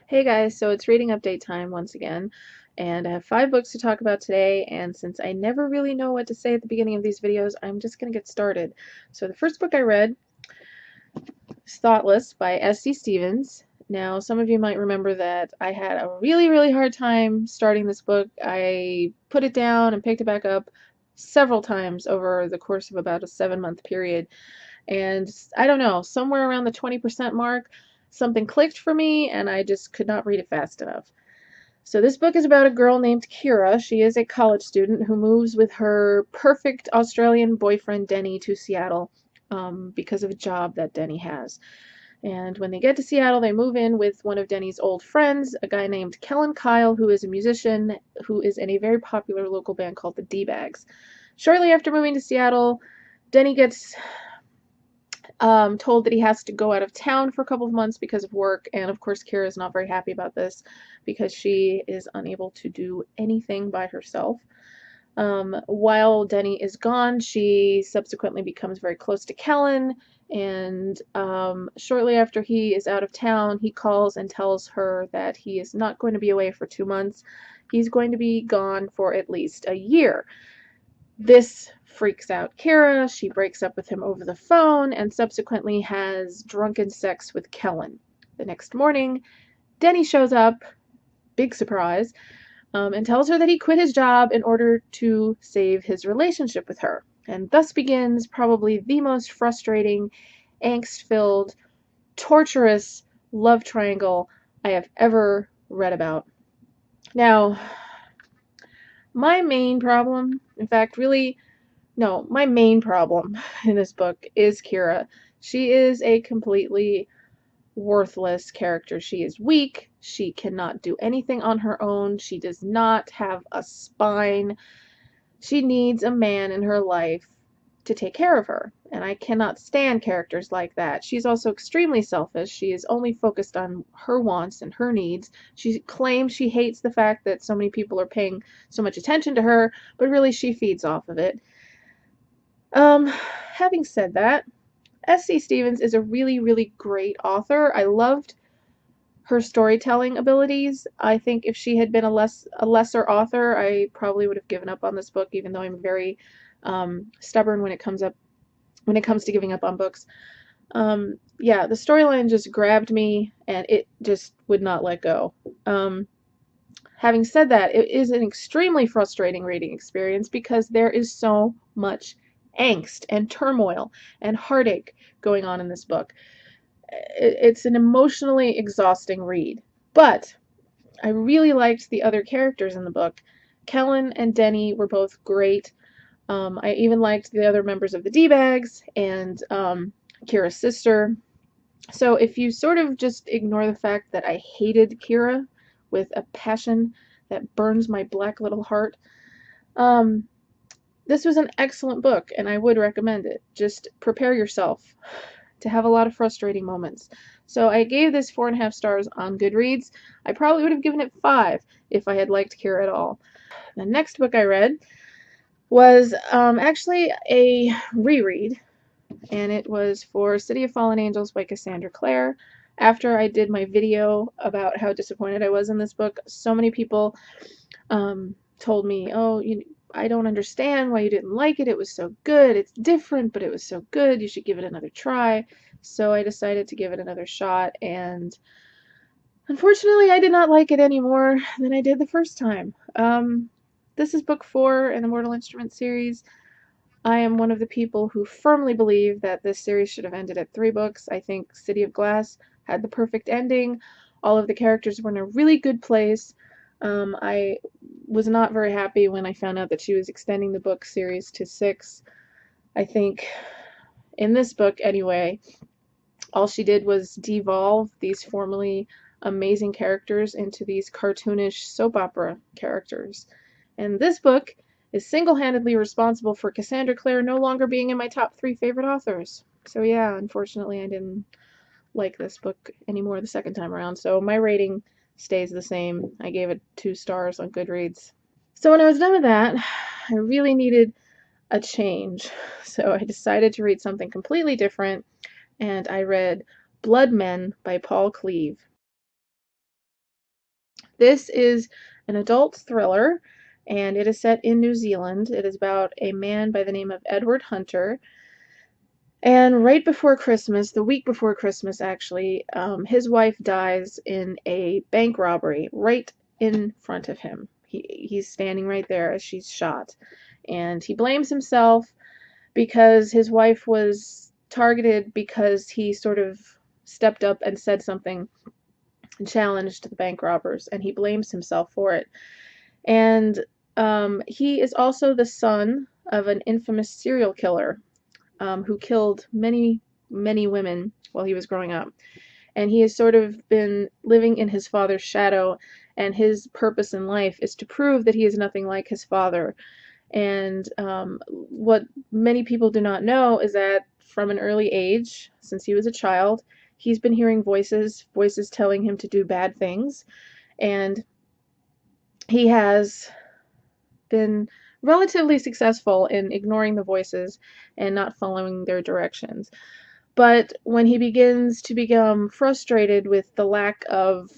Hey guys, so it's reading update time once again, and I have 5 books to talk about today, and since I never really know what to say at the beginning of these videos, I'm just gonna get started. So the first book I read is Thoughtless by S.C. Stevens. Now, some of you might remember that I had a really hard time starting this book. I put it down and picked it back up several times over the course of about a 7-month period, and I don't know, somewhere around the 20% mark, something clicked for me and I just could not read it fast enough. So this book is about a girl named Kira. She is a college student who moves with her perfect Australian boyfriend Denny to Seattle because of a job that Denny has. And when they get to Seattle, they move in with one of Denny's old friends, a guy named Kellen Kyle, who is a musician who is in a very popular local band called the D-Bags. Shortly after moving to Seattle, Denny gets told that he has to go out of town for a couple of months because of work, and of course Kira is not very happy about this because she is unable to do anything by herself. While Denny is gone, she subsequently becomes very close to Kellen, and shortly after he is out of town, he calls and tells her that he is not going to be away for 2 months. He's going to be gone for at least a year. This freaks out Kara. She breaks up with him over the phone and subsequently has drunken sex with Kellen. The next morning, Denny shows up, big surprise, and tells her that he quit his job in order to save his relationship with her. And thus begins probably the most frustrating, angst-filled, torturous love triangle I have ever read about. Now, my main problem, in fact, really, no, my main problem in this book is Kira. She is a completely worthless character. She is weak. She cannot do anything on her own. She does not have a spine. She needs a man in her life to take care of her. And I cannot stand characters like that. She's also extremely selfish. She is only focused on her wants and her needs. She claims she hates the fact that so many people are paying so much attention to her, but really she feeds off of it. Having said that, S.C. Stevens is a really great author. I loved her storytelling abilities. I think if she had been a lesser author, I probably would have given up on this book, even though I'm very stubborn when it comes to giving up on books. Yeah, the storyline just grabbed me, and it just would not let go. Having said that, it is an extremely frustrating reading experience because there is so much angst and turmoil and heartache going on in this book. It's an emotionally exhausting read, but I really liked the other characters in the book. Kellen and Denny were both great. I even liked the other members of the D-Bags and Kira's sister. So if you sort of just ignore the fact that I hated Kira with a passion that burns my black little heart, this was an excellent book, and I would recommend it. Just prepare yourself to have a lot of frustrating moments. So I gave this 4.5 stars on Goodreads. I probably would have given it 5 if I had liked Kira at all. The next book I read was actually a reread, and it was for City of Fallen Angels by Cassandra Clare. After I did my video about how disappointed I was in this book, so many people told me, oh, I don't understand why you didn't like it. It was so good. It's different, but it was so good. You should give it another try. So I decided to give it another shot, and unfortunately, I did not like it any more than I did the first time. This is book 4 in the Mortal Instruments series. I am one of the people who firmly believe that this series should have ended at 3 books. I think City of Glass had the perfect ending. All of the characters were in a really good place. I was not very happy when I found out that she was extending the book series to 6. I think in this book, anyway, all she did was devolve these formerly amazing characters into these cartoonish soap opera characters. And this book is single-handedly responsible for Cassandra Clare no longer being in my top 3 favorite authors. So yeah, unfortunately I didn't like this book anymore the second time around, so my rating stays the same. I gave it 2 stars on Goodreads. So when I was done with that, I really needed a change. So I decided to read something completely different, and I read Blood Men by Paul Cleave. This is an adult thriller, and it is set in New Zealand. It is about a man by the name of Edward Hunter. And right before Christmas, the week before Christmas actually, his wife dies in a bank robbery right in front of him. He's standing right there as she's shot. And he blames himself because his wife was targeted because he sort of stepped up and said something and challenged the bank robbers, and he blames himself for it. And he is also the son of an infamous serial killer who killed many, many women while he was growing up. And he has sort of been living in his father's shadow, and his purpose in life is to prove that he is nothing like his father. And what many people do not know is that from an early age, since he was a child, he's been hearing voices telling him to do bad things. And he has been relatively successful in ignoring the voices and not following their directions. But when he begins to become frustrated with the lack of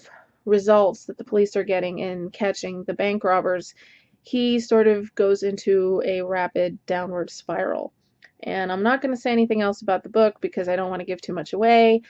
results that the police are getting in catching the bank robbers, he sort of goes into a rapid downward spiral. And I'm not going to say anything else about the book because I don't want to give too much away.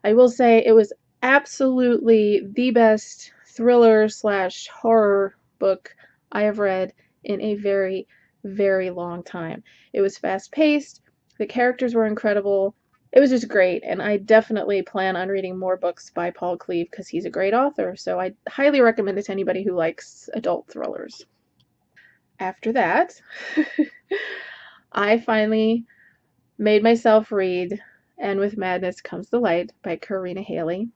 I will say it was absolutely the best thriller slash horror book I have read in a very, very long time. It was fast paced, the characters were incredible. It was just great, and I definitely plan on reading more books by Paul Cleave because he's a great author, so I highly recommend it to anybody who likes adult thrillers. After that, I finally made myself read And With Madness Comes the Light by Karina Haley.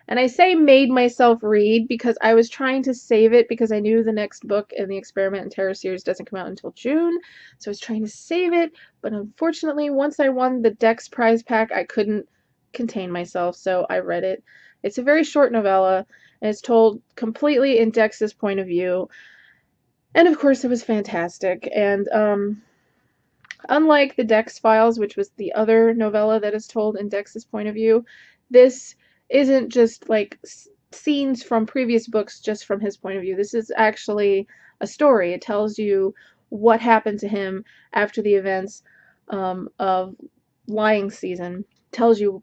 And I say made myself read because I was trying to save it because I knew the next book in the Experiment and Terror series doesn't come out until June. So I was trying to save it, but unfortunately, once I won the Dex prize pack, I couldn't contain myself, so I read it. It's a very short novella, and it's told completely in Dex's point of view. And of course, it was fantastic. And unlike the Dex Files, which was the other novella that is told in Dex's point of view, this isn't just like scenes from previous books just from his point of view. This is actually a story. It tells you what happened to him after the events of Lying Season. It tells you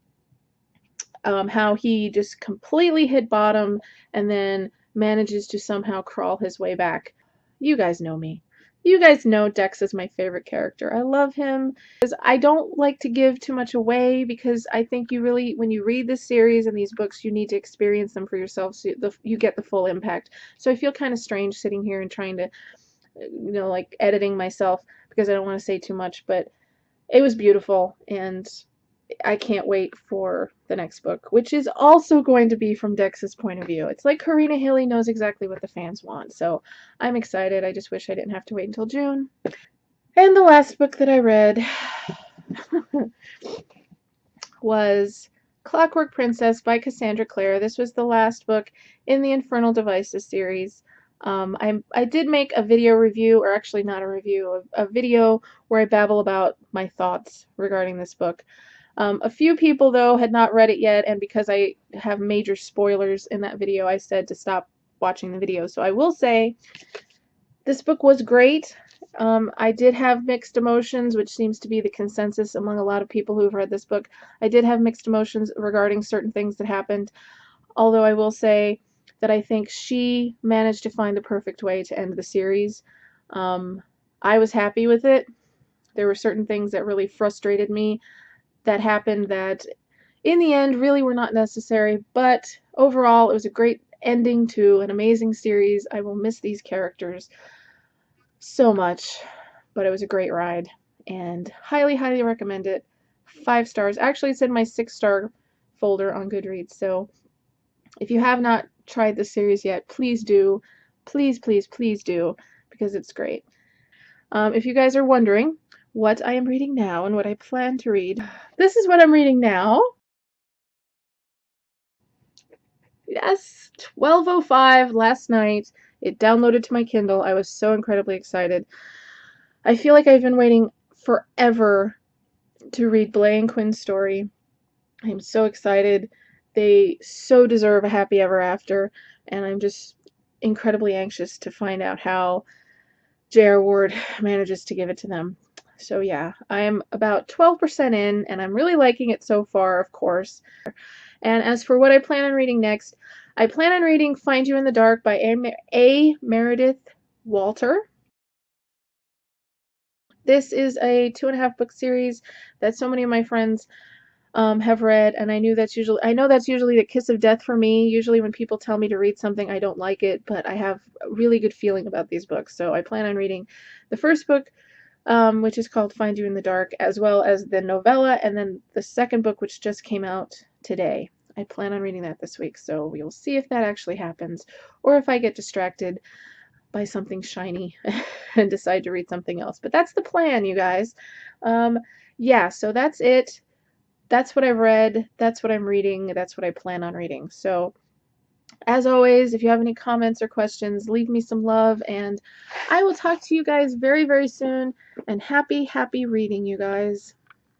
how he just completely hit bottom and then manages to somehow crawl his way back. You guys know me. You guys know Dex is my favorite character. I love him. I don't like to give too much away because I think you really, when you read this series and these books, you need to experience them for yourself so you get the full impact. So I feel kind of strange sitting here and trying to, like editing myself because I don't want to say too much, but it was beautiful and I can't wait for the next book, which is also going to be from Dex's point of view. It's like Karina Haley knows exactly what the fans want, so I'm excited. I just wish I didn't have to wait until June. And the last book that I read was Clockwork Princess by Cassandra Clare. This was the last book in the Infernal Devices series. I did make a video review, or actually not a review, a video where I babble about my thoughts regarding this book. A few people, though, had not read it yet, and because I have major spoilers in that video, I said to stop watching the video. So I will say this book was great. I did have mixed emotions, which seems to be the consensus among a lot of people who have read this book. I did have mixed emotions regarding certain things that happened, although I will say that I think she managed to find the perfect way to end the series. I was happy with it. There were certain things that really frustrated me that happened that in the end really were not necessary, but overall it was a great ending to an amazing series. I will miss these characters so much, but it was a great ride and highly, highly recommend it. 5 stars. Actually, it's in my 6-star folder on Goodreads, so if you have not tried this series yet, please do. Please, please, please do, because it's great. If you guys are wondering what I am reading now and what I plan to read, this is what I'm reading now. Yes, 12:05 last night. It downloaded to my Kindle. I was so incredibly excited. I feel like I've been waiting forever to read Blay and Quinn's story. I'm so excited They so deserve a happy ever after, and I'm just incredibly anxious to find out how J.R. Ward manages to give it to them. So yeah, I am about 12% in, and I'm really liking it so far, of course. And as for what I plan on reading next, I plan on reading Find You in the Dark by A. Meredith Walter. This is a 2.5 book series that so many of my friends have read, and I know that's usually the kiss of death for me. Usually when people tell me to read something, I don't like it, but I have a really good feeling about these books. So I plan on reading the first book, which is called Find You in the Dark, as well as the novella, and then the second book, which just came out today. I plan on reading that this week, so we will see if that actually happens, or if I get distracted by something shiny and decide to read something else. But that's the plan, you guys. Yeah, so that's it. That's what I've read. That's what I'm reading. That's what I plan on reading. So, as always, if you have any comments or questions, leave me some love, and I will talk to you guys very, very soon. And happy, happy reading, you guys.